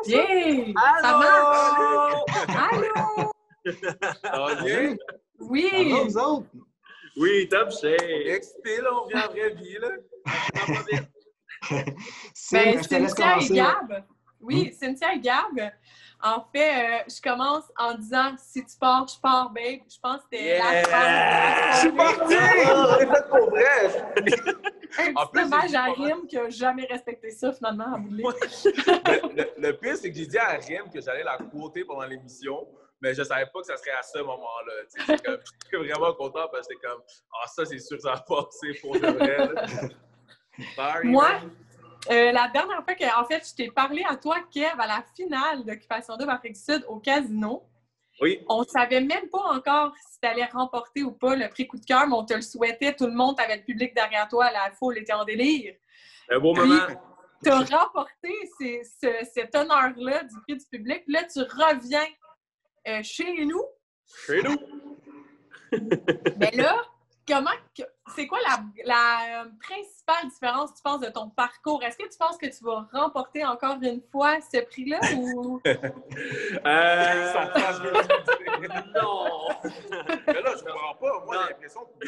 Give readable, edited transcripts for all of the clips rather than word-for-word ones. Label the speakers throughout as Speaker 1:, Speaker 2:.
Speaker 1: Bien! Ça marche! Allô!
Speaker 2: Ça va bien?
Speaker 1: Oui!
Speaker 3: Ça va, vous autres?
Speaker 2: Oui, top shape!
Speaker 4: Excité, là, on vient en vraie vie, là.
Speaker 2: Pas vite.
Speaker 1: Ben,
Speaker 3: Je te laisse
Speaker 1: Cynthia et
Speaker 3: commencer.
Speaker 1: Gab. Oui, Cynthia et Gab. En fait, je commence en disant si tu pars, je pars, babe. Je pense que c'était la
Speaker 4: Je
Speaker 1: phrase
Speaker 4: suis
Speaker 1: de la soirée.
Speaker 4: parti! C'est fait pour vrai!
Speaker 1: Un
Speaker 4: En
Speaker 1: petit
Speaker 4: plus,
Speaker 1: hommage
Speaker 4: j'ai dit
Speaker 1: à
Speaker 4: pas mal.
Speaker 1: Rim qui n'a jamais respecté ça, finalement, à bout de ligne.
Speaker 4: Le pire, c'est que j'ai dit à Rem que j'allais la quoter pendant l'émission, mais je savais pas que ça serait à ce moment-là. Tu sais, c'est comme, je suis vraiment content parce que c'est comme, ah, ça, c'est sûr que ça va passer pour de vrai. Là. Sorry,
Speaker 1: Moi,
Speaker 4: man.
Speaker 1: la dernière fois que, en fait, je t'ai parlé à toi, Kev, à la finale d'Occupation Double Afrique du Sud au casino,
Speaker 4: Oui.
Speaker 1: on savait même pas encore si tu allais remporter ou pas le prix coup de cœur, mais on te le souhaitait. Tout le monde, t'avais le public derrière toi, la foule était en délire.
Speaker 4: Un beau
Speaker 1: Puis,
Speaker 4: moment.
Speaker 1: tu as remporté cet honneur-là du prix du public. Là, tu reviens chez nous.
Speaker 4: Chez nous.
Speaker 1: Mais là, c'est quoi la principale différence, tu penses, de ton parcours? Est-ce que tu penses que tu vas remporter encore une fois ce prix-là ou...
Speaker 4: Non! Mais là, je comprends pas. Moi, j'ai l'impression que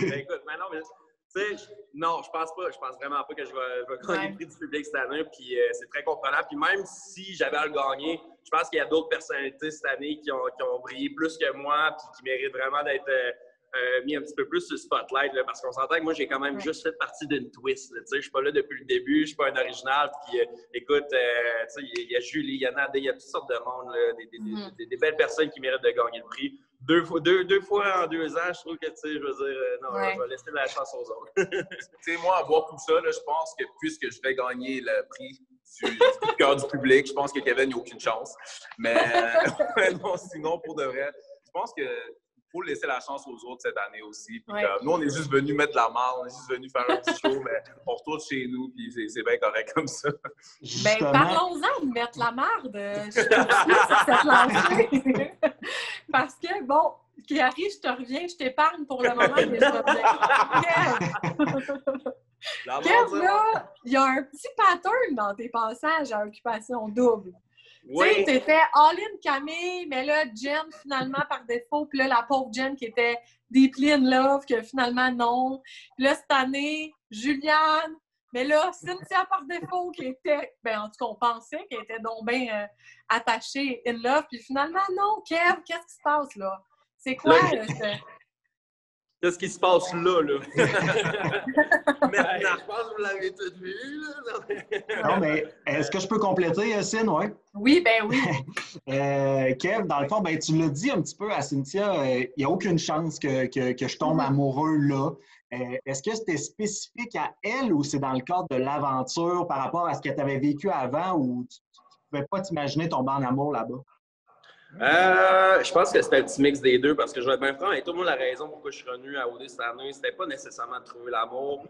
Speaker 2: Ben, écoute, maintenant, mais, tu sais, non, je pense pas. Je pense vraiment pas que je vais gagner le prix du public cette année. Puis c'est très comprenable. Puis même si j'avais à le gagner, je pense qu'il y a d'autres personnalités cette année qui ont brillé plus que moi puis qui méritent vraiment d'être mis un petit peu plus sur le spotlight. Là, parce qu'on s'entend que moi, j'ai quand même juste fait partie d'une twist. Tu sais, je suis pas là depuis le début. Je suis pas un original. Puis écoute, tu sais, il y a Julie, il y en a il y a toutes sortes de monde, là, des belles personnes qui méritent de gagner le prix. Deux fois en 2 ans, je trouve que, tu sais, je veux dire, non, je vais laisser la chance aux autres.
Speaker 4: Tu sais, moi, à voir tout ça, là, je pense que puisque je vais gagner le prix du coup de cœur du public, je pense que Kevin n'a aucune chance. Mais non, sinon, pour de vrai, je pense que faut laisser la chance aux autres cette année aussi. Puis, nous, on est juste venus mettre la marde, on est juste venus faire un petit show, mais on retourne chez nous, puis c'est bien correct comme ça.
Speaker 1: Ben, parlons-en de mettre la marde. Je suis sur cette lancée. Parce que, bon, Kiari, je te reviens, je t'épargne pour le moment, mais je reviens. Kev, là, il y a un petit pattern dans tes passages à Occupation Double.
Speaker 2: Oui.
Speaker 1: Tu sais, t'étais all-in Camille, mais là, Jen, finalement, par défaut, puis là, la pauvre Jen qui était deeply in love, que finalement, non. Puis là, cette année, Juliane, mais là, Cynthia, par défaut, qui était, ben, en tout cas, on pensait qu'elle était donc bien attachée, in love, puis finalement, non. Kev, qu'est-ce qui se passe, là? C'est quoi,
Speaker 2: Qu'est-ce qui se passe là?
Speaker 4: Maintenant, je pense que vous l'avez tout vu. Là.
Speaker 3: Non, mais est-ce que je peux compléter, Cyn, ouais?
Speaker 1: Oui, ben oui.
Speaker 3: Kev, dans le fond, ben, tu l'as dit un petit peu à Cynthia, il n'y a aucune chance que je tombe amoureux là. Est-ce que c'était spécifique à elle ou c'est dans le cadre de l'aventure par rapport à ce que tu avais vécu avant ou tu ne pouvais pas t'imaginer tomber en amour là-bas?
Speaker 2: Je pense que c'était un petit mix des deux parce que je vais être bien franc et tout le monde la raison pourquoi je suis revenu à OD cette année, c'était pas nécessairement de trouver l'amour.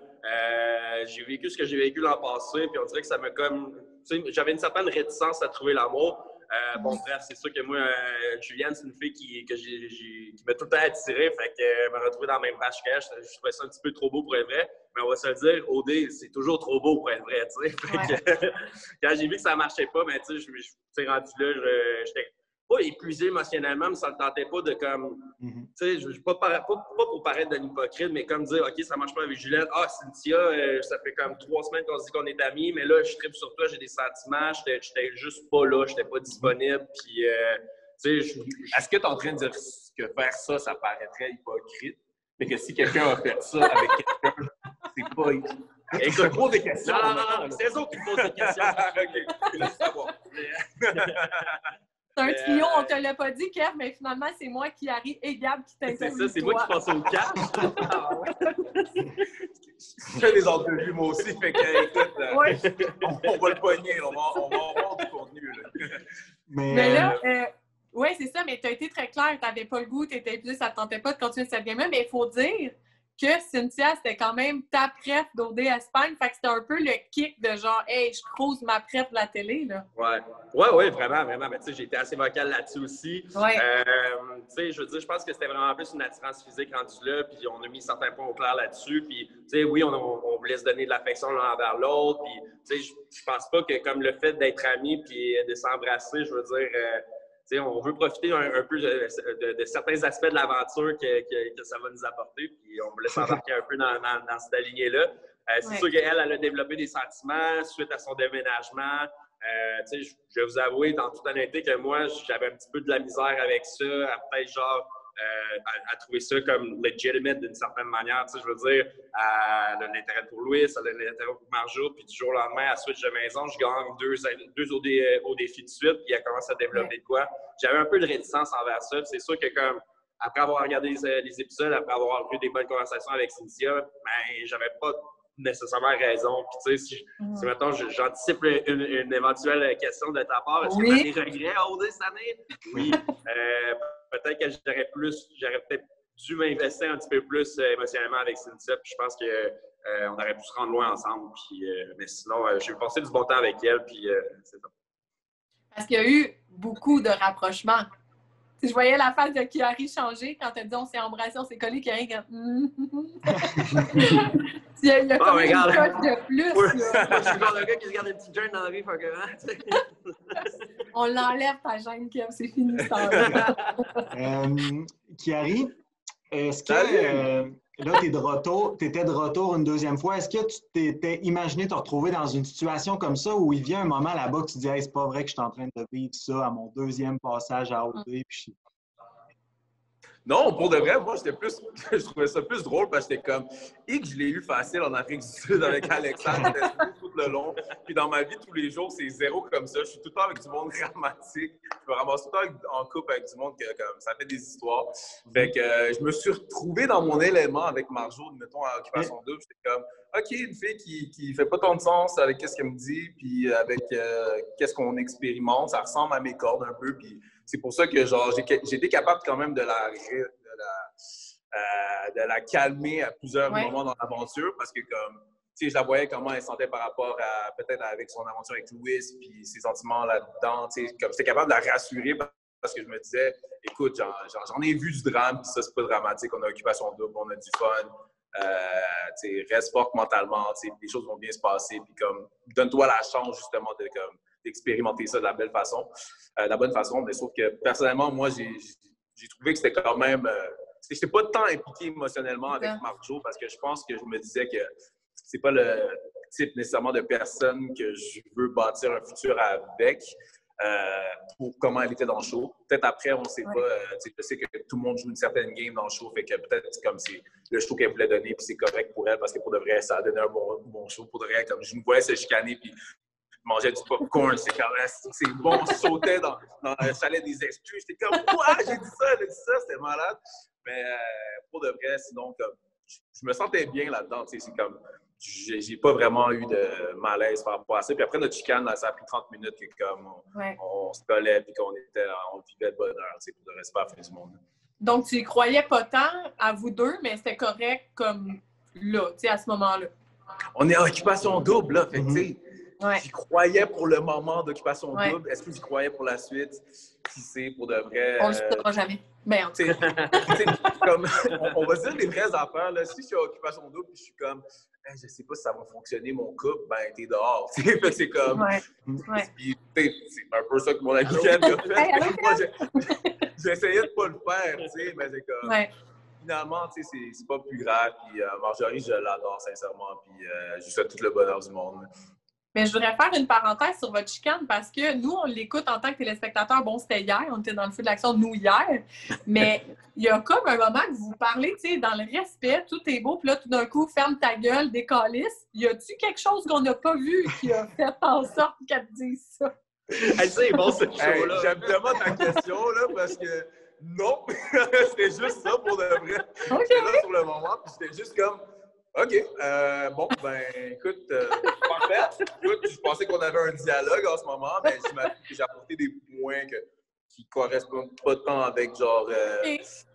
Speaker 2: J'ai vécu ce que j'ai vécu l'an passé, puis on dirait que ça m'a comme. Tu sais, j'avais une certaine réticence à trouver l'amour. Bon, bref, c'est sûr que moi, Juliane, c'est une fille qui m'a tout le temps attiré, fait que me retrouver dans la même page qu'elle, je trouvais ça un petit peu trop beau pour être vrai. Mais on va se le dire, OD, c'est toujours trop beau pour être vrai, tu sais. Quand j'ai vu que ça marchait pas, mais tu sais, je suis rendu là, j'étais pas épuisé émotionnellement, mais ça ne me tentait pas de comme. Tu sais, pas pour paraître d'un hypocrite, mais comme dire, OK, ça marche pas avec Juliette. Ah, Cynthia, ça fait comme 3 semaines qu'on se dit qu'on est amis, mais là, je tripe sur toi, j'ai des sentiments, j'étais juste pas là, j'étais pas disponible. Puis, tu sais,
Speaker 4: est-ce que tu es en train de dire que faire ça, ça paraîtrait hypocrite? Mais que si quelqu'un a fait ça avec quelqu'un, c'est pas hypocrite. Et je te pose des questions.
Speaker 2: Non, c'est eux autres qui me posent des questions.
Speaker 4: OK, je veux savoir.
Speaker 1: C'est un trio, on te l'a pas dit, Kev, mais finalement, c'est moi qui arrive et Gab qui t'interviewe.
Speaker 2: C'est ça, c'est moi qui passe au cash.
Speaker 4: Je fais des entrevues, moi aussi, fait que, écoute, on va le pogner, on va avoir du contenu. Là.
Speaker 1: Mais là, oui, c'est ça, mais tu as été très clair, tu n'avais pas le goût, tu étais plus, ça ne te tentait pas de continuer cette game-là, mais il faut dire que Cynthia, c'était quand même ta préf d'OD Espagne. Fait que c'était un peu le kick de genre, hey, je crouse ma préf de la télé, là.
Speaker 2: Ouais, vraiment. Mais tu sais, j'ai été assez vocal là-dessus aussi.
Speaker 1: Ouais.
Speaker 2: Tu sais, je veux dire, je pense que c'était vraiment plus une attirance physique rendue là, puis on a mis certains points au clair là-dessus. Puis, tu sais, oui, on voulait se donner de l'affection l'un envers l'autre. Puis, tu sais, je pense pas que comme le fait d'être amis puis de s'embrasser, je veux dire, tu sais, on veut profiter un peu de certains aspects de l'aventure que ça va nous apporter. Puis, on voulait s'embarquer un peu dans cette lignée-là. C'est sûr qu'elle a développé des sentiments suite à son déménagement. Je vais vous avouer, dans toute honnêteté, que moi, j'avais un petit peu de la misère avec ça, à peut-être genre à trouver ça comme legitimate d'une certaine manière. Je veux dire, elle a l'intérêt pour Louis, elle a l'intérêt pour Marjo, puis du jour au lendemain, elle switch de maison, je gagne deux au défi de suite, puis elle commence à développer de quoi. J'avais un peu de réticence envers ça. C'est sûr que comme après avoir regardé les épisodes, après avoir eu des bonnes conversations avec Cynthia, ben j'avais pas nécessairement raison. Puis, tu sais, si mettons, j'anticipe une éventuelle question de ta part, est-ce que tu as des regrets à OD cette année? Oui. Peut-être que j'aurais peut-être dû m'investir un petit peu plus émotionnellement avec Cynthia. Puis, je pense qu'on aurait pu se rendre loin ensemble. Puis, mais sinon, j'ai passé du bon temps avec elle. Puis, c'est ça.
Speaker 1: Parce qu'il y a eu beaucoup de rapprochements. Je voyais la face de Kiari changer quand elle dit on s'est embrassé, on s'est collé, Kiari quand il y a comme une coche de plus.
Speaker 2: Moi, je suis le genre de gars qui se garde une petite gêne dans la vie,
Speaker 1: On l'enlève ta gêne, Kev, c'est fini ça.
Speaker 3: Kiari, est-ce que là, t'étais de retour une deuxième fois, est-ce que tu t'étais imaginé te retrouver dans une situation comme ça où il vient un moment là-bas que tu dis hey, c'est pas vrai que je suis en train de vivre ça à mon deuxième passage à OD?
Speaker 4: Non, pour de vrai, moi, je trouvais ça plus drôle parce que j'étais comme, que je l'ai eu facile en Afrique du Sud avec Alexandre, c'était tout le long. Puis dans ma vie, tous les jours, c'est zéro comme ça. Je suis tout le temps avec du monde dramatique. Je me ramasse tout le temps en couple avec du monde que comme, ça fait des histoires. Fait que je me suis retrouvé dans mon élément avec Marjo, mettons, à Occupation Double. J'étais comme, OK, une fille qui fait pas tant de sens avec ce qu'elle me dit, puis avec qu'est-ce qu'on expérimente. Ça ressemble à mes cordes un peu, puis c'est pour ça que genre j'ai été capable quand même de la calmer à plusieurs moments dans l'aventure parce que comme tu sais je la voyais comment elle sentait par rapport à peut-être avec son aventure avec Louis puis ses sentiments là-dedans, tu sais comme j'étais capable de la rassurer parce que je me disais écoute j'en ai vu du drame puis ça c'est pas dramatique, on a Occupation Double, on a du fun. Tu sais, reste fort mentalement, tu sais, les choses vont bien se passer puis comme donne-toi la chance justement d'expérimenter ça de la belle façon, de la bonne façon, mais sauf que personnellement, moi, j'ai trouvé que c'était quand même... je n'étais pas tant impliqué émotionnellement avec Marjo parce que je pense que je me disais que c'est pas le type nécessairement de personne que je veux bâtir un futur avec pour comment elle était dans le show. Peut-être après, on ne sait pas. Je sais que tout le monde joue une certaine game dans le show, fait que peut-être comme c'est le show qu'elle voulait donner puis c'est correct pour elle parce que pour de vrai, ça a donné un bon show. Pour de vrai, comme je me voyais se chicaner puis mangeait du popcorn, c'est bon, je sautais dans le chalet des excuses. J'étais comme, quoi? J'ai dit ça, c'était malade. Mais pour de vrai, sinon, comme, je me sentais bien là-dedans. C'est comme, j'ai pas vraiment eu de malaise par rapport à ça. Puis après notre chicane, là, ça a pris 30 minutes que comme on se collait puis qu'on vivait de bonheur. Pour de reste pas à la fin du monde.
Speaker 1: Donc, tu y croyais pas tant à vous deux, mais c'était correct comme là, à ce moment-là.
Speaker 4: On est en Occupation Double, là. Fait que, j'y croyais pour le moment d'Occupation Double. Est-ce que j'y croyais pour la suite? Si c'est pour de vrai...
Speaker 1: On le saura jamais. Mais en tout cas.
Speaker 4: Comme, on va dire les vraies affaires. Là. Si je suis en Occupation Double et je suis comme, je sais pas si ça va fonctionner mon couple, ben t'es dehors. C'est comme... c'est un peu ça que mon ami Ken a fait. J'essayais de pas le faire, mais c'est comme... Finalement, c'est pas plus grave. Puis Marjorie, je l'adore sincèrement. Puis je lui souhaite tout le bonheur du monde.
Speaker 1: Mais je voudrais faire une parenthèse sur votre chicane parce que nous, on l'écoute en tant que téléspectateur. Bon, c'était hier, on était dans le feu de l'action, nous, hier. Mais il y a comme un moment que vous parlez, tu sais, dans le respect, tout est beau. Puis là, tout d'un coup, ferme ta gueule, décalisse. Y a-tu quelque chose qu'on n'a pas vu qui a fait en sorte qu'elle te dise ça?
Speaker 2: C'est bon, ce show-là.
Speaker 4: J'aime tellement ta question, là, parce que non, c'était juste ça pour de vrai. J'étais là sur le moment, puis j'étais juste comme... OK. Bon, ben, écoute, parfait. Écoute, je pensais qu'on avait un dialogue en ce moment, mais j'imagine que j'ai apporté des points qui correspondent pas tant avec, genre,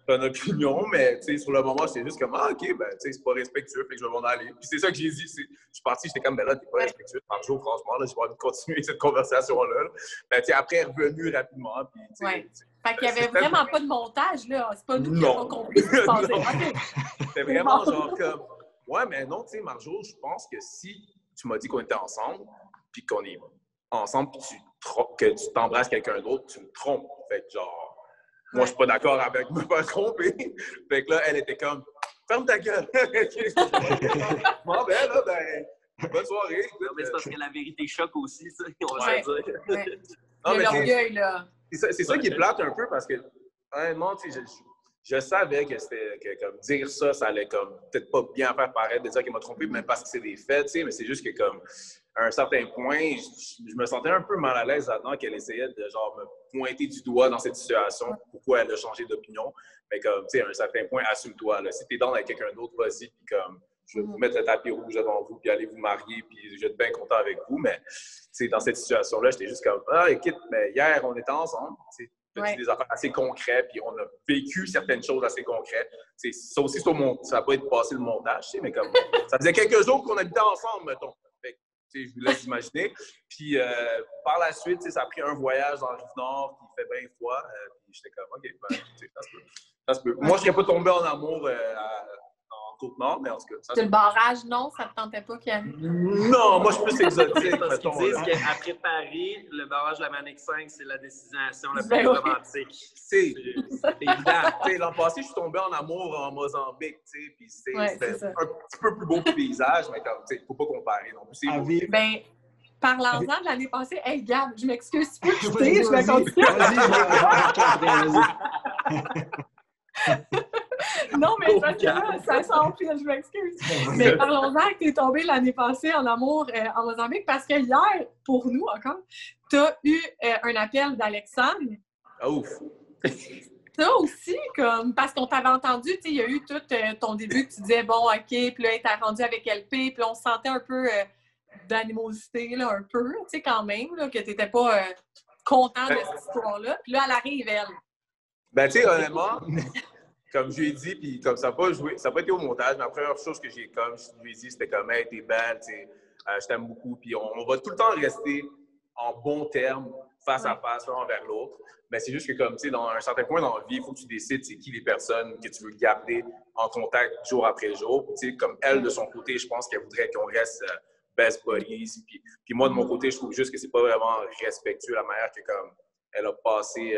Speaker 4: ton opinion, mais sur le moment, j'étais juste comme, ah, OK, ben, c'est pas respectueux, fait que je vais m'en aller. Puis c'est ça que j'ai dit. Je suis parti, j'étais comme, ben là, t'es pas respectueux. Marjo, franchement, là, j'ai pas envie de continuer cette conversation-là. Ben, après, elle est revenue rapidement. Puis,
Speaker 1: fait qu'il y avait vraiment pas de montage, là. C'est pas nous qui avons compris ce qui se passait.
Speaker 4: C'était vraiment genre comme, ouais, mais non, tu sais, Marjo, je pense que si tu m'as dit qu'on était ensemble, puis qu'on est ensemble, puis que tu t'embrasses quelqu'un d'autre, tu me trompes. Fait que genre, moi, je suis pas d'accord avec me faire tromper. Fait que là, elle était comme, ferme ta gueule. Bon, ben là, bonne soirée.
Speaker 2: Non, mais c'est parce que la vérité choque aussi, ça, on va
Speaker 1: Ouais.
Speaker 2: se dire.
Speaker 1: Ouais.
Speaker 4: Non, mais
Speaker 1: l'orgueil, là.
Speaker 4: c'est ça qui est plate un peu parce que, honnêtement, tu sais, je savais que c'était comme dire ça, ça allait comme peut-être pas bien faire paraître de dire qu'il m'a trompé, même parce que c'est des faits, tu sais, mais c'est juste que comme à un certain point, je me sentais un peu mal à l'aise là-dedans qu'elle essayait de genre me pointer du doigt dans cette situation, pourquoi elle a changé d'opinion. Mais comme, tu sais, à un certain point, assume-toi. Là. Si t'es dans avec quelqu'un d'autre, vas-y, puis comme je vais vous mettre le tapis rouge devant vous, puis allez vous marier, puis je vais être bien content avec vous. Mais dans cette situation-là, j'étais juste comme, ah, écoute, mais hier, on était ensemble, tu sais. Ouais. Des affaires assez concrètes, puis on a vécu certaines choses assez concrètes. Ça aussi, ça va pas être passé le montage, mais comme ça faisait quelques jours qu'on habitait ensemble, mettons. Fait, je vous laisse imaginer. Puis par la suite, ça a pris un voyage dans le Rive-Nord qui fait bien froid. Puis j'étais comme, OK, ben, ça se peut. Moi, je serais pas tombé en amour en Côte-Nord, mais en tout cas.
Speaker 1: Le barrage, non, ça te tentait pas, Camille?
Speaker 4: Non, moi, je suis plus exotique.
Speaker 2: Parce qu'ils disent qu'après Paris, le barrage de la Manic 5, c'est la destination la plus romantique.
Speaker 4: C'est évident. L'an passé, je suis tombé en amour en Mozambique, puis c'était un petit peu plus beau paysage, mais comme, faut pas comparer non plus.
Speaker 1: Ben, parlant-en de l'année passée, hey, Gab, je m'excuse, tu peux quitter, je vais continuer. Non, mais parce que là, ça s'enfile, je m'excuse. Mais parlons-en que tu es tombé l'année passée en amour en Mozambique parce que hier, pour nous encore, tu as eu un appel d'Alexandre.
Speaker 4: Ouf!
Speaker 1: Ça aussi, comme, parce qu'on t'avait entendu, tu sais, il y a eu tout ton début que tu disais, bon, OK, puis là, t'as rendu avec LP, puis on sentait un peu d'animosité, là, un peu, tu sais, quand même, là, que t'étais pas content de cette histoire-là. Puis là, elle arrive, elle.
Speaker 4: Ben, tu sais, honnêtement, comme je lui ai dit, puis comme ça n'a pas été au montage, mais la première chose que je lui ai dit, c'était comme, hey, t'es belle, tu sais, je t'aime beaucoup, puis on va tout le temps rester en bons termes, face à face, l'un envers l'autre. Mais c'est juste que, comme, tu sais, dans un certain point dans la vie, il faut que tu décides c'est qui les personnes que tu veux garder en contact jour après jour. Tu sais, comme elle, de son côté, je pense qu'elle voudrait qu'on reste best buddies. Puis moi, de mon côté, je trouve juste que c'est pas vraiment respectueux la manière que, comme, elle a passé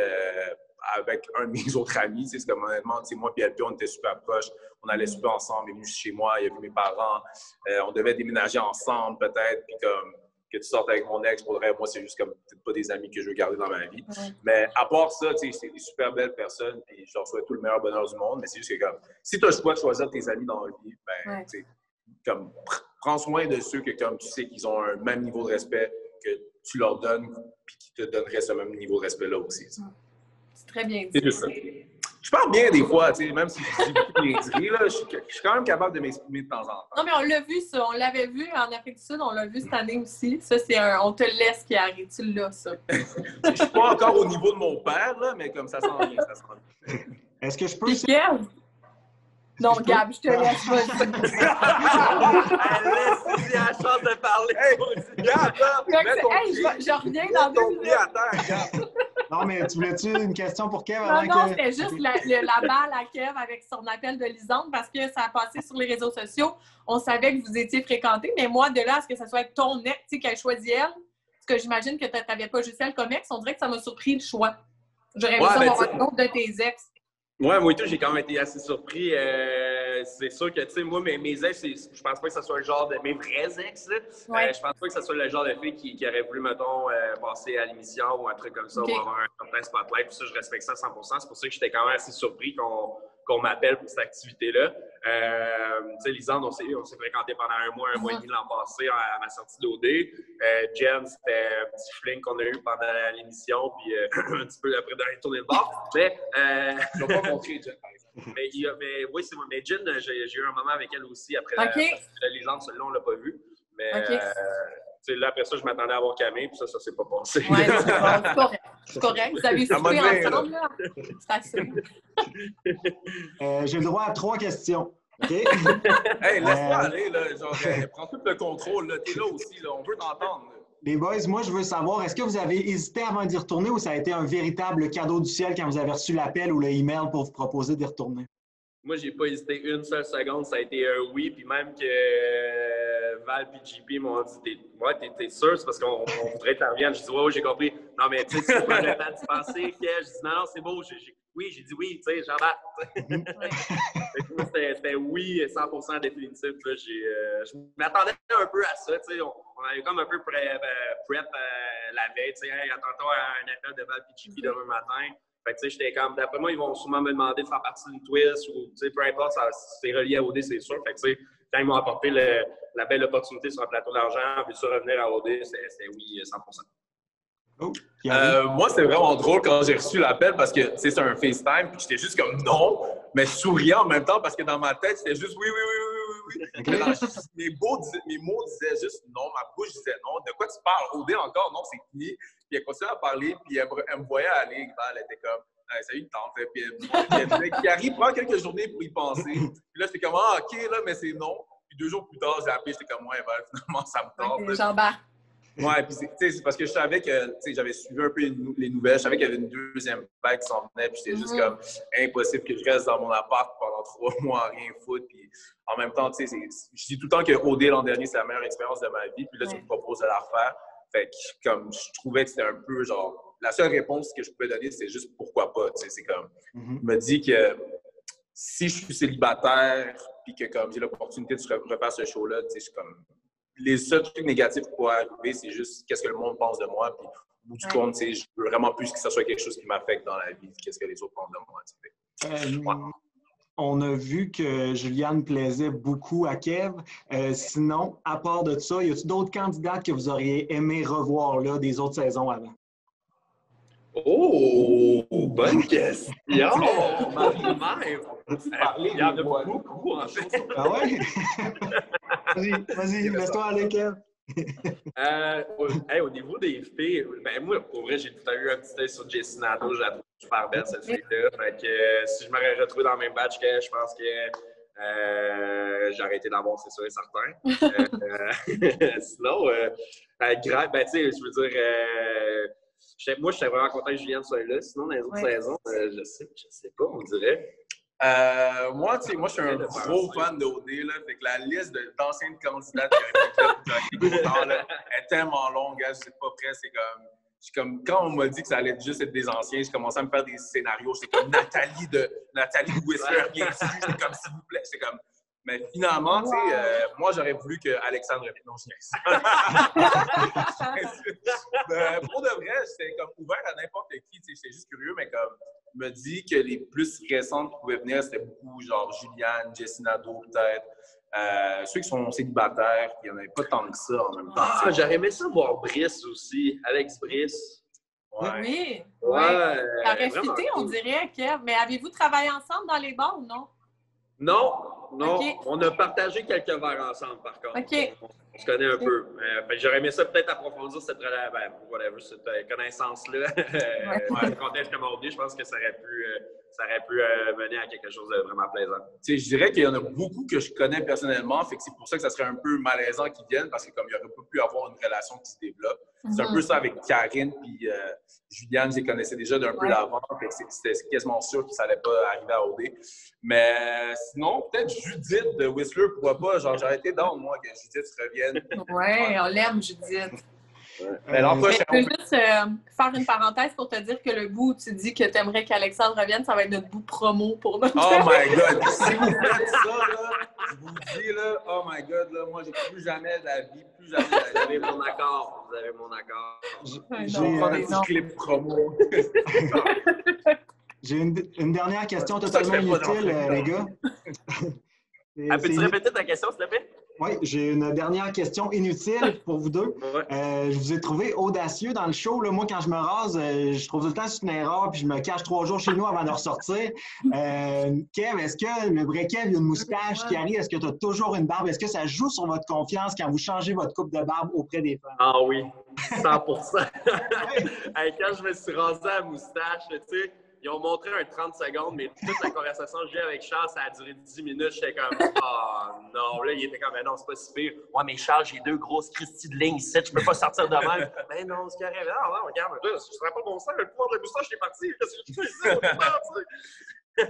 Speaker 4: avec un de mes autres amis. C'est comme, honnêtement, tu sais, moi et LP, on était super proches. On allait super ensemble. Il est venu chez moi, il a vu mes parents. On devait déménager ensemble, peut-être. Puis comme, que tu sortes avec mon ex, pour le reste, moi, c'est juste comme peut-être pas des amis que je veux garder dans ma vie. Ouais. Mais à part ça, tu sais, c'est des super belles personnes, puis je leur souhaite tout le meilleur bonheur du monde. Mais c'est juste que, comme, si tu as le choix de choisir tes amis dans la vie, ben, tu sais, comme, prends soin de ceux que, comme, tu sais qu'ils ont un même niveau de respect que tu leur donnes, puis qui te donneraient ce même niveau de respect-là aussi.
Speaker 1: C'est très bien dit.
Speaker 4: C'est juste ça. Je parle bien des fois, tu sais, même si je dis beaucoup de niaiseries, là, je suis quand même capable de m'exprimer de temps en temps.
Speaker 1: Non, mais on l'a vu, ça. On l'avait vu en Afrique du Sud, on l'a vu cette année aussi. Ça, c'est on te laisse qui arrive. Tu l'as, ça.
Speaker 4: Je suis pas encore au niveau de mon père, là, mais comme ça s'en vient, ça s'en vient.
Speaker 3: Est-ce que je peux...
Speaker 1: Non, Gab, je te laisse, vas-y.
Speaker 2: Laisse la chance de parler.
Speaker 4: Hey, Gab, là,
Speaker 1: je reviens dans 2 minutes.
Speaker 4: À terre, Gab.
Speaker 3: Non, mais tu voulais-tu une question pour Kev?
Speaker 1: Non, c'était juste la balle à Kev avec son appel de Lisande parce que ça a passé sur les réseaux sociaux. On savait que vous étiez fréquentés, mais moi, de là à ce que ça soit ton ex, tu sais, qu'elle choisit elle, parce que j'imagine que tu n'avais pas juste elle comme ex, on dirait que ça m'a surpris le choix. J'aurais aimé ça avoir un autre de tes ex.
Speaker 2: Ouais, moi et tout, j'ai quand même été assez surpris. C'est sûr que, tu sais, moi, mes ex, je pense pas que ce soit le genre de... Mes vrais ex, là. Ouais. Je pense pas que ce soit le genre de fille qui aurait voulu, mettons, passer à l'émission ou un truc comme ça, ou avoir un certain spotlight. Puis ça, je respecte ça à 100%. C'est pour ça que j'étais quand même assez surpris qu'on m'appelle pour cette activité-là. Tu sais, Lisande, on s'est fréquenté pendant un mois et demi l'an passé à ma sortie d'OD. Jen, c'était un petit fling qu'on a eu pendant l'émission, puis un petit peu après dans les tournées de bar. Mais...
Speaker 4: je ne vais pas montrer Jen, par exemple.
Speaker 2: Mais oui, c'est moi. Mais Jen, j'ai eu un moment avec elle aussi après
Speaker 1: okay.
Speaker 2: la Lisande, celui-là, on ne l'a pas vu. Mais là, après ça, je m'attendais à voir Camille, puis ça s'est pas passé.
Speaker 1: Oui, c'est correct. C'est correct. Vous avez soupé ensemble, là. C'est assez.
Speaker 3: J'ai le droit à 3 questions. OK?
Speaker 4: Hey, laisse-moi aller, là. Genre, prends tout le contrôle, là. T'es là aussi, là. On veut t'entendre.
Speaker 3: Les boys, moi, je veux savoir, est-ce que vous avez hésité avant d'y retourner ou ça a été un véritable cadeau du ciel quand vous avez reçu l'appel ou le email pour vous proposer d'y retourner?
Speaker 2: Moi, j'ai pas hésité une seule seconde. Ça a été un oui. Puis même que Val et JP m'ont dit t'es sûr? C'est parce qu'on voudrait que tu reviennes. J'ai dit ouais, j'ai compris. Non, mais tu sais, tu prends le temps d'y penser. Que je dis non, c'est beau. Oui, j'ai dit oui, tu sais, j'embarque. C'était oui, 100% définitif. Là, je m'attendais un peu à ça. Tu sais, on avait comme un peu prep la veille. Tu sais, hey, attends-toi à un appel de Val et JP demain matin. Fait que, tu sais, j'étais comme, d'après moi, ils vont sûrement me demander de faire partie d'une twist ou, tu sais, peu importe, c'est relié à OD, c'est sûr. Fait que, tu sais, quand ils m'ont apporté la belle opportunité sur un plateau d'argent, puis ça revenir à OD, c'était oui, 100%.
Speaker 3: Oh,
Speaker 4: moi, c'était vraiment drôle quand j'ai reçu l'appel parce que, tu sais, c'est un FaceTime, puis j'étais juste comme non, mais souriant en même temps parce que dans ma tête, c'était juste oui.
Speaker 3: OK.
Speaker 4: Mes mots disaient juste non, ma bouche disait non. De quoi tu parles? OD encore? Non, c'est fini. Puis elle continuait à parler, puis elle me voyait aller. Elle était comme, hey, salut, une tante. Puis elle disait, Gary, prends quelques journées pour y penser. Puis là, j'étais comme, ah, OK, là, mais c'est non. Puis 2 jours plus tard, j'ai appelé, j'étais comme, ouais, ben, finalement, ça me tente.
Speaker 1: Okay, j'embarque.
Speaker 4: Ouais, puis c'est parce que je savais que, tu sais, j'avais suivi un peu les nouvelles. Je savais qu'il y avait une deuxième vague qui s'en venait, puis c'était juste comme impossible que je reste dans mon appart pendant 3 mois à rien foutre. Puis en même temps, tu sais, je dis tout le temps que OD l'an dernier, c'est la meilleure expérience de ma vie. Puis là, tu me proposes de la refaire. Fait que, comme, je trouvais que c'était un peu genre. La seule réponse que je pouvais donner, c'est juste pourquoi pas. Tu sais, c'est comme. Je me dis que si je suis célibataire, puis que, comme, j'ai l'opportunité de refaire ce show-là, tu sais, je suis comme. Les seuls trucs négatifs qui pourraient arriver, c'est juste qu'est-ce que le monde pense de moi. Puis, au bout du compte, tu sais, je veux vraiment plus que ça soit quelque chose qui m'affecte dans la vie, qu'est-ce que les autres pensent de moi. Tu sais.
Speaker 3: On a vu que Juliane plaisait beaucoup à Kev. Sinon, à part de ça, y a-t-il d'autres candidates que vous auriez aimé revoir là, des autres saisons avant?
Speaker 2: Oh, bonne question! Marie-mère! Il y en a beaucoup, en fait.
Speaker 3: Ah ouais? Vas-y, laisse-toi aller, Kev.
Speaker 2: Au niveau des filles, ben moi, pour vrai, j'ai tout à eu un petit œil sur Jessie Nadeau. Je la trouve super belle, cette fille-là. Fait que si je m'aurais retrouvé dans le même batch qu'elle, je pense que j'ai arrêté d'en voir, c'est sûr et certain. Sinon, ben tu sais, je veux dire, moi, j'étais vraiment content que Juliane soit là. Sinon, dans les autres saisons, je sais pas, on dirait.
Speaker 4: Moi, tu sais, moi, je suis un gros fan d'OD, là. Fait que la liste d'anciennes candidates qui est tellement longue, hein, je suis pas prêt. C'est comme, quand on m'a dit que ça allait juste être des anciens, j'ai commencé à me faire des scénarios. C'est comme Nathalie de Whistler, bien sûr. C'est comme, s'il vous plaît. C'est comme, mais finalement, tu sais, moi, j'aurais voulu que Alexandre... Non, je pour de vrai, j'étais comme ouvert à n'importe qui. Tu sais, j'étais juste curieux, mais comme, je me dis que les plus récentes qui pouvaient venir, c'était beaucoup genre Juliane, Jessie Nadeau, peut-être. Ceux qui sont célibataires, il n'y en avait pas tant que ça en même temps.
Speaker 2: Ah, j'aurais aimé ça voir Brice aussi, Alex Brice.
Speaker 1: Ouais. Oui,
Speaker 2: ouais.
Speaker 1: Ça aurait fité, on dirait, Kev. Mais avez-vous travaillé ensemble dans les bars ou non?
Speaker 2: Non.
Speaker 1: Okay.
Speaker 2: On a partagé quelques verres ensemble, par contre.
Speaker 1: OK.
Speaker 2: On se connaît un peu. J'aurais aimé ça peut-être approfondir cette connaissance-là. Dans le contexte comme on dit, je pense que ça aurait pu mener à quelque chose de vraiment plaisant.
Speaker 4: Tu sais, je dirais qu'il y en a beaucoup que je connais personnellement, fait que c'est pour ça que ça serait un peu malaisant qu'ils viennent, parce que comme il n'y aurait pas pu avoir une relation qui se développe. C'est un peu ça avec Karine puis Juliane, je les connaissais déjà d'un peu d'avant, fait que c'était quasiment sûr que ça n'allait pas arriver à OD. Mais sinon, peut-être Judith de Whistler, pourquoi pas? Genre, j'aurais été dans moi que Judith revienne.
Speaker 1: Ouais, on l'aime, Judith.
Speaker 4: Mais l'an prochain,
Speaker 1: je peux juste faire une parenthèse pour te dire que le bout où tu dis que tu aimerais qu'Alexandre revienne, ça va être notre bout promo pour notre...
Speaker 4: Oh my God! Si vous faites ça, là, je vous dis, là, oh my God, là, moi, j'ai plus jamais de la vie,
Speaker 2: Vous avez mon accord. Vous avez mon accord.
Speaker 4: Je vais prendre un petit clip promo.
Speaker 3: J'ai une dernière question totalement inutile, les gars.
Speaker 2: Peux-tu répéter ta question, s'il te plaît?
Speaker 3: Oui, j'ai une dernière question inutile pour vous deux.
Speaker 2: Ouais.
Speaker 3: Je vous ai trouvé audacieux dans le show. Là. Moi, quand je me rase, je trouve tout le temps que c'est une erreur, puis je me cache 3 jours chez nous avant de ressortir. Kev, est-ce que le vrai Kev, il y a une moustache qui arrive? Est-ce que tu as toujours une barbe? Est-ce que ça joue sur votre confiance quand vous changez votre coupe de barbe auprès des femmes?
Speaker 2: Ah oui, 100%. Hey, quand je me suis rasé la moustache, tu sais, ils ont montré un 30 secondes, mais toute la conversation que j'ai avec Charles, ça a duré 10 minutes. J'étais comme, oh non. Là, il était comme, mais non, c'est pas si pire. Ouais, mais Charles, j'ai 2 grosses Christy de ligne ici, je peux pas sortir de même. Mais non, c'est carré. Non, non, regarde, là, je serais pas bon sens, le pouvoir de la moustache, je suis parti. Qu'est-ce que je fais ici au départ, tu sais?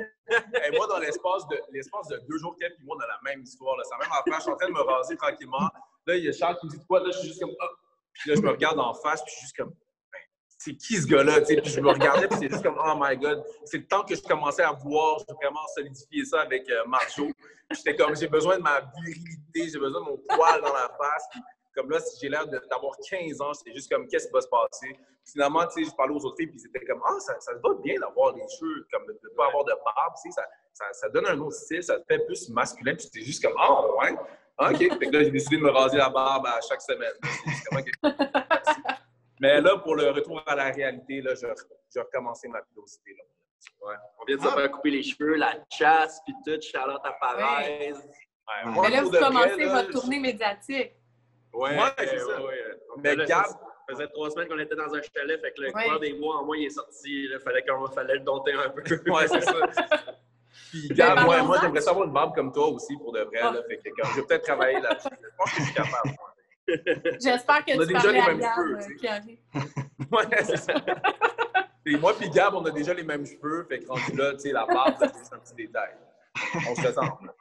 Speaker 4: Et moi, dans l'espace de 2 jours, Kev et moi, on a la même histoire. C'est la même affaire. Je suis en train de me raser tranquillement. Là, il y a Charles qui me dit quoi? Là, je suis juste comme, oh. Puis là, je me regarde en face, puis je suis juste comme, c'est qui ce gars-là? Puis je me regardais, puis c'est juste comme, oh my God. C'est le temps que je commençais à vouloir vraiment solidifier ça avec Marjo. J'étais comme, j'ai besoin de ma virilité, j'ai besoin de mon poil dans la face. Puis, comme là, si j'ai l'air d'avoir 15 ans, c'est juste comme, qu'est-ce qui va se passer? Finalement, tu sais, je parlais aux autres filles, puis c'était comme, ah, ça te va bien d'avoir les cheveux, comme de ne pas avoir de barbe, tu sais, ça donne un autre style, ça te fait plus masculin, puis c'était juste comme, ah, ouais, OK. Fait que là, j'ai décidé de me raser la barbe à chaque semaine. Comme, okay. Mais là, pour le retour à la réalité, là, je vais recommencer ma pilosité. Là.
Speaker 2: Ouais. On vient de se faire couper les cheveux, la chasse, puis tout, Charlotte à Paris.
Speaker 1: Ouais. Mais là, vous commencez votre tournée médiatique.
Speaker 2: Ouais,
Speaker 4: c'est ça.
Speaker 2: Mais là, Gab, ça faisait 3 semaines qu'on était dans un chalet, fait que le courant des mois, en moi, il est sorti. Il fallait le dompter un peu.
Speaker 4: Ouais, c'est ça. Puis Gab, moi, j'aimerais savoir une barbe comme toi aussi, pour de vrai. Là, fait que je vais peut-être travailler là-dessus. Je pense que je suis capable, moi.
Speaker 1: J'espère que tu parlais à Gab, Carré.
Speaker 4: Ouais, c'est ça. Et moi puis Gab, on a déjà les mêmes cheveux. Fait que rendu là, tu sais, la barbe, c'est juste un petit détail. On se ressemble.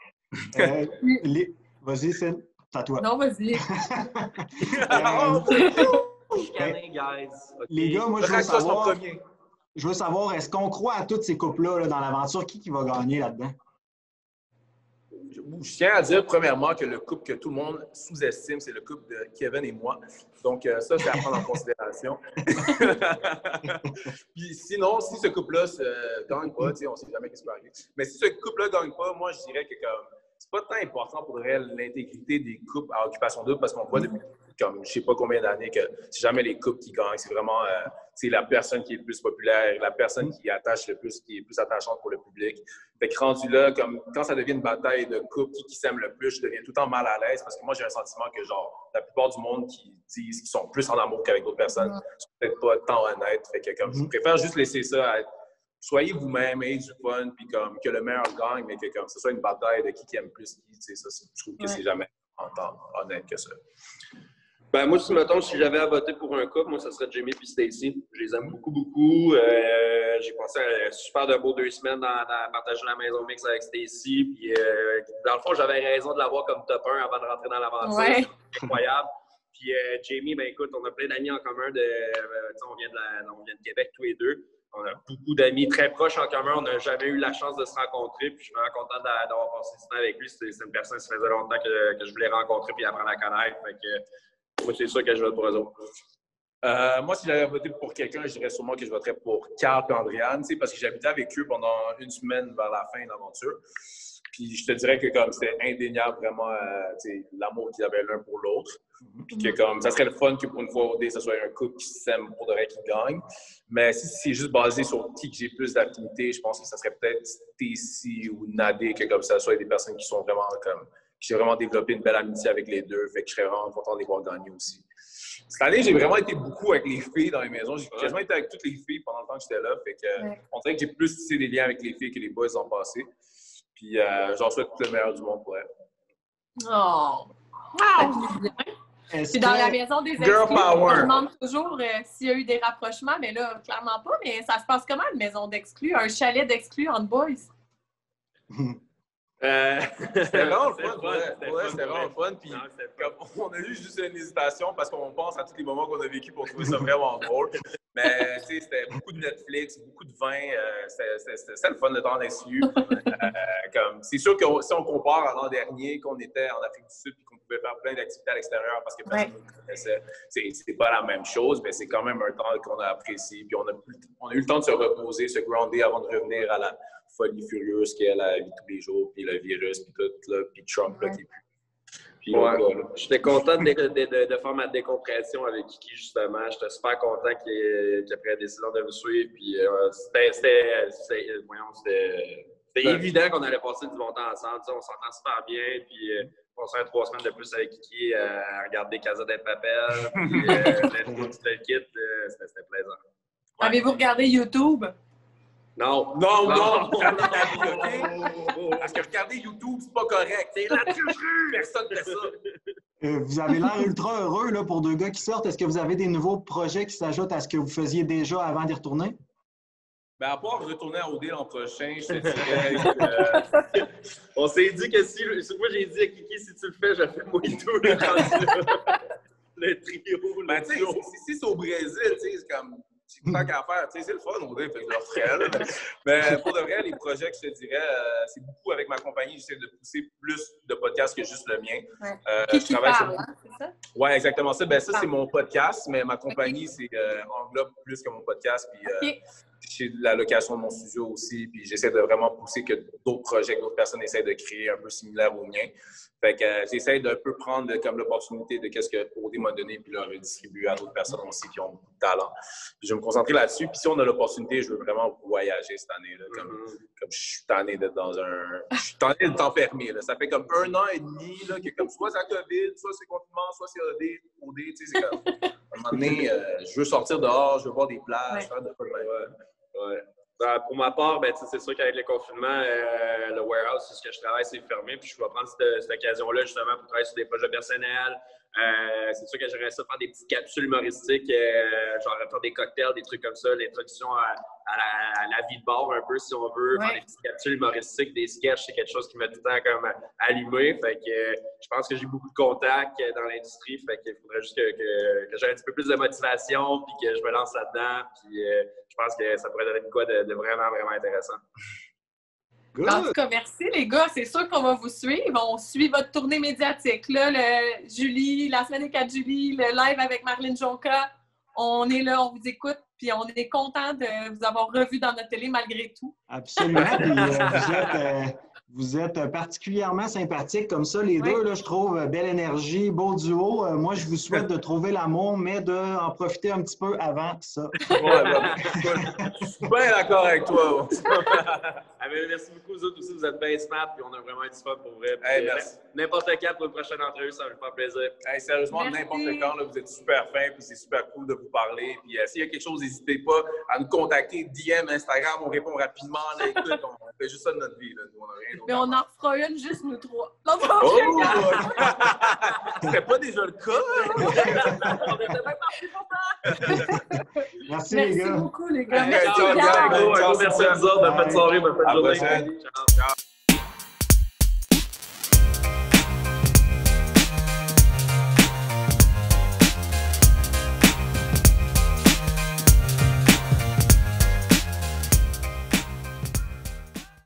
Speaker 3: Vas-y, Cine, c'est à toi.
Speaker 1: Non, vas-y.
Speaker 3: Les gars, moi, je veux savoir, est-ce qu'on croit à toutes ces couples-là là, dans l'aventure? Qui va gagner là-dedans?
Speaker 4: Je tiens à dire, premièrement, que le couple que tout le monde sous-estime, c'est le couple de Kevin et moi. Donc, ça, c'est à prendre en considération. Puis sinon, si ce couple-là ne gagne pas, on ne sait jamais ce qui va arriver. Mais si ce couple-là ne gagne pas, moi, je dirais que c'est pas tant important pour l'intégrité des couples à occupation double parce qu'on voit depuis comme je sais pas combien d'années que c'est jamais les couples qui gagnent, c'est vraiment la personne qui est le plus populaire, la personne qui attache le plus, qui est plus attachante pour le public. Fait que rendu là, comme quand ça devient une bataille de couples qui s'aiment le plus, je deviens tout le temps mal à l'aise parce que moi j'ai un sentiment que genre la plupart du monde qui disent qu'ils sont plus en amour qu'avec d'autres personnes sont peut-être pas tant honnêtes. Fait que comme je préfère juste laisser ça être. Soyez vous-même, ayez du fun, puis comme que le meilleur gagne, mais que comme ce soit une bataille de qui aime plus qui, tu sais, ça, je trouve que c'est jamais honnête que ça.
Speaker 2: Ben moi, si j'avais à voter pour un couple, moi, ça serait Jamie et Stacy. Je les aime beaucoup, beaucoup. J'ai passé un super de beau 2 semaines à partager la maison mix avec Stacy. Puis, dans le fond, j'avais raison de l'avoir comme top 1 avant de rentrer dans l'aventure.
Speaker 1: Ouais.
Speaker 2: C'est incroyable. Puis, Jamie, ben écoute, on a plein d'amis en commun. On vient de Québec tous les deux. On a beaucoup d'amis très proches en commun. On n'a jamais eu la chance de se rencontrer. Puis je suis vraiment content d'avoir passé du temps avec lui. C'est une personne qui faisait longtemps que je voulais rencontrer et apprendre à connaître. Fait que, moi, c'est sûr que je vote pour eux autres.
Speaker 4: Moi, si j'avais voté pour quelqu'un, je dirais sûrement que je voterais pour Carl et Andréane, parce que j'habitais avec eux pendant 1 semaine vers la fin de l'aventure. Puis je te dirais que comme c'était indéniable vraiment l'amour qu'ils avaient l'un pour l'autre. Puis que comme ça serait le fun que pour une fois ce soit un couple qui s'aime pour de vrai qui gagne. Mais si c'est juste basé sur qui j'ai plus d'affinité, je pense que ça serait peut-être Stacy ou Nadé, que comme ça soit des personnes qui sont vraiment comme qui j'ai vraiment développé une belle amitié avec les deux. Fait que je serais vraiment content de les voir gagner aussi. Cette année, j'ai vraiment été beaucoup avec les filles dans les maisons. J'ai quasiment été avec toutes les filles pendant le temps que j'étais là. Fait que on dirait que j'ai plus tissé des liens avec les filles que les boys ont passé. Puis j'en souhaite tout le meilleur du monde pour elle.
Speaker 1: Oh! Wow! Puis dans la maison des exclus, on demande toujours s'il y a eu des rapprochements, mais là, clairement pas. Mais ça se passe comment, une maison d'exclus, un chalet d'exclus entre boys?
Speaker 4: C'était vraiment le fun. C'était vraiment le fun. Puis on a eu juste une hésitation parce qu'on pense à tous les moments qu'on a vécu pour trouver ça vraiment drôle. Mais c'était beaucoup de Netflix, beaucoup de vin. C'était le fun de temps d'insu. C'est sûr que si on compare à l'an dernier, qu'on était en Afrique du Sud et qu'on pouvait faire plein d'activités à l'extérieur parce que personne ne nous connaissait, c'est pas la même chose, mais c'est quand même un temps qu'on a apprécié. Puis on a eu le temps de se reposer, se grounder avant de revenir à la folie furieuse qu'est la vie de tous les jours, puis le virus, puis tout, là, puis Trump, là, qui est plus. Puis l'autre gars, là.
Speaker 2: J'étais content de faire ma décompression avec Kiki, justement. J'étais super content qu'il ait pris la décision de me suivre. Puis c'était évident qu'on allait passer du bon temps ensemble. On s'entend super bien. Puis on s'est 3 semaines de plus avec Kiki à regarder Casa del Papel. Puis Netflix, le kit, c'était plaisant. Ouais.
Speaker 1: Avez-vous regardé YouTube?
Speaker 2: Non.
Speaker 4: Non. Parce que regarder YouTube, c'est pas correct. C'est la tricherie. Personne ne fait ça.
Speaker 3: Vous avez l'air ultra heureux là, pour 2 gars qui sortent. Est-ce que vous avez des nouveaux projets qui s'ajoutent à ce que vous faisiez déjà avant d'y retourner?
Speaker 4: Ben, à part retourner à OD l'an prochain, je te dirais
Speaker 2: On s'est dit que si... Moi, j'ai dit à Kiki, si tu le fais, je fais moi et tout. Le trio,
Speaker 4: ben, tu sais, si c'est au Brésil, tu sais, c'est comme... Tant qu'à faire, tu sais, c'est le fun, OD, fait que je le ferais. Mais pour de vrai, les projets que je te dirais, c'est beaucoup avec ma compagnie. J'essaie de pousser plus de podcasts que juste le mien.
Speaker 1: Ouais. Qui parle, c'est ça?
Speaker 4: Oui, exactement ça. Ben, ça, c'est mon podcast, mais ma compagnie, c'est englobe plus que mon podcast. Puis, j'ai de la location de mon studio aussi. Puis, j'essaie de vraiment pousser que d'autres projets, que d'autres personnes essaient de créer un peu similaires aux miens. Fait que j'essaie d'un peu prendre comme l'opportunité de qu'est-ce que OD m'a donné, puis le redistribuer à d'autres personnes aussi qui ont beaucoup de talent. Puis, je vais me concentrer là-dessus. Puis, si on a l'opportunité, je veux vraiment voyager cette année. Là, comme je suis tanné d'être dans un... Je suis tanné de t'enfermer. Ça fait comme 1 an et demi là, que comme soit c'est la COVID, soit c'est confinement, soit c'est OD, tu sais, c'est comme... À un moment donné, je veux sortir dehors, je veux voir des plages, faire de quoi de même.
Speaker 2: Ouais. Ben, pour ma part, ben, c'est sûr qu'avec le confinement, le warehouse sur ce que je travaille, c'est fermé. Puis je vais prendre cette occasion-là justement pour travailler sur des projets personnels. C'est sûr que j'aimerais ça faire des petites capsules humoristiques, genre faire des cocktails, des trucs comme ça, l'introduction à la vie de bar un peu, si on veut. Faire des petites capsules humoristiques, des sketchs, c'est quelque chose qui m'a tout le temps comme allumé. Fait que je pense que j'ai beaucoup de contacts dans l'industrie. Fait qu'il faudrait juste que j'ai un petit peu plus de motivation puis que je me lance là-dedans. Puis je pense que ça pourrait donner de quoi de vraiment, vraiment intéressant.
Speaker 3: Good.
Speaker 1: En tout cas, merci les gars. C'est sûr qu'on va vous suivre. On suit votre tournée médiatique. Là, Julie, la semaine des 4 juillet, le live avec Marlène Jonca. On est là, on vous écoute, puis on est content de vous avoir revu dans notre télé malgré tout.
Speaker 3: Absolument. Puis, vous êtes particulièrement sympathiques comme ça, les deux. Là, je trouve belle énergie, beau duo. Moi, je vous souhaite de trouver l'amour, mais d'en profiter un petit peu avant ça.
Speaker 4: Je suis bien d'accord avec toi.
Speaker 2: Merci beaucoup, vous autres aussi. Vous êtes bien smart, puis on a vraiment du fun pour vrai.
Speaker 4: Merci.
Speaker 2: N'importe quand pour une prochaine entrevue, ça va me faire plaisir.
Speaker 4: Sérieusement, n'importe quand, là, vous êtes super fin, puis c'est super cool de vous parler. Puis s'il y a quelque chose, n'hésitez pas à nous contacter, DM, Instagram, on répond rapidement. Là, écoute, on fait juste ça de notre vie. Là. Nous, on a rien d'autre.
Speaker 1: Mais on en refera une juste nous 3. Non,
Speaker 4: c'était pas déjà le cas.
Speaker 2: On était bien partis pour ça.
Speaker 3: Merci les gars.
Speaker 1: Merci beaucoup, les gars.
Speaker 2: Merci à vous autres. Bonne soirée, bonne journée. Ciao.